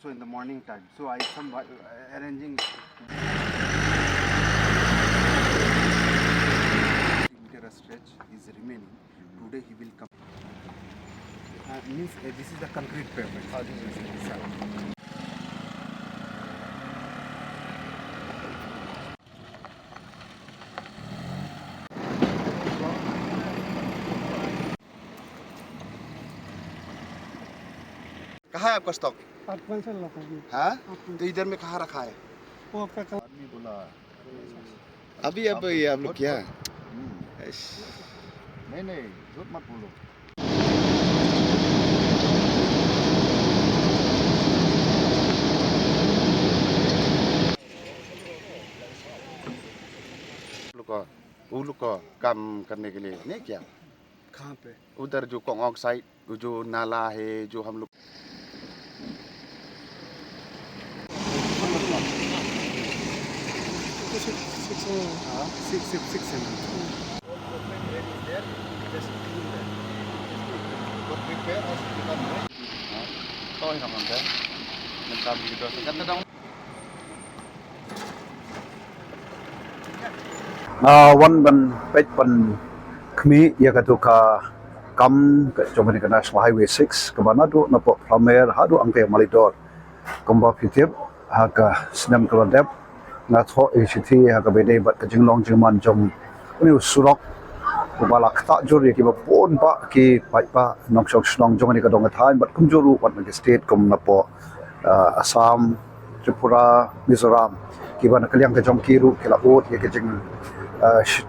also in the morning time. So I some arranging meter stretch is remaining. Today he will come. Means this is the concrete pavement. This is sir. कहाँ है आपका स्टॉक? हाँ? तो इधर में कहाँ रखा है? आदमी बोला अभी अब ये आप लोग क्या? नहीं झूठ मत बोलो। वो लोग को काम करने के लिए नहीं क्या? कहाँ पे? उधर जो कोंगोंग साइड जो नाला है जो हम लोग tôi không làm thế mình làm gì rồi sẽ cắt nó đông one ban pet ban kmi ya ka tu ka kam ka jomani ka national highway 6 ka banado na po plamer hadu angke malidor komba pitip ha ka snam kalodep na tho act ha ka bede bat ka jinglong jingman jom ni surok bala khata jori ki ba pon ba ki pai pa nok sok snong jongani ka dong than bat kum joru wat na state kom na po Assam Tripura Mizoram ki ban kaliang ka jom kiru kila ot ya ka jing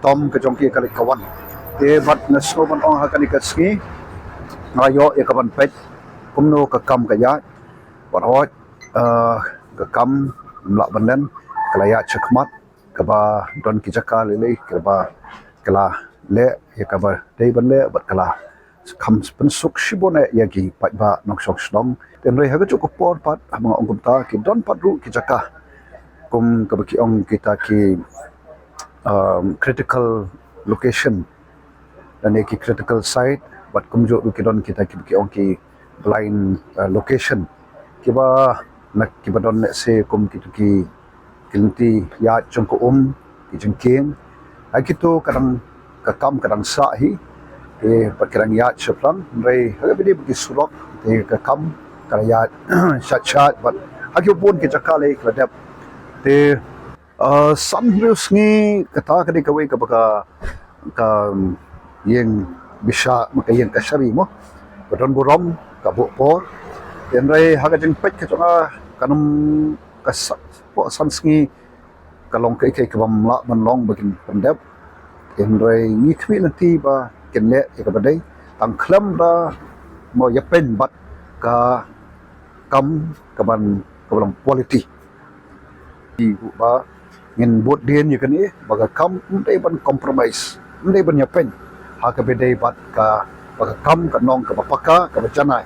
Tom ke jongki kali kawan te bat naso man ong hakani kaski ngayo e kawan pet kumno ka kam ka ya wat hot ka kam mla banen kala ya chakmat ka ba don ki jaka le ka ba kala le e ka ba dei ban le bat kala kam pen suk shibone ya ki pat ba nok sok snong ten re ha ka chuk por pat mga ong kumta ki don pat ru ki jaka kum ka ba ki ong kita ki critical location dan ki critical site bat kumjo ukidon kita ki onki blind location kiba nak kiba don se kum ki kinti ya jongko ki jengking akito kadang kakam kadang sa hi bat kadang ya chaplang rei habidi ki surok te kakam kadang ya chat bat akipun ki jakale kladap te Sunrise ni kata kadi kawai ka baka ka yang bisa maka yang kasari mo badon burom ka bopor yan rai haga jeng pet ka tonga kanum ka po sansngi kalong kai kai ka bamla manlong bakin pendep yan rai ni khmi nanti ba kenle ka badai tang khlam da mo yapen bat ka kam ka ban ka balang quality di ba ngin bot dien you kan baga kam ndai ban compromise ndai ban yapen ha ka bedai bat ka baga kam ka nong ka papaka ka janai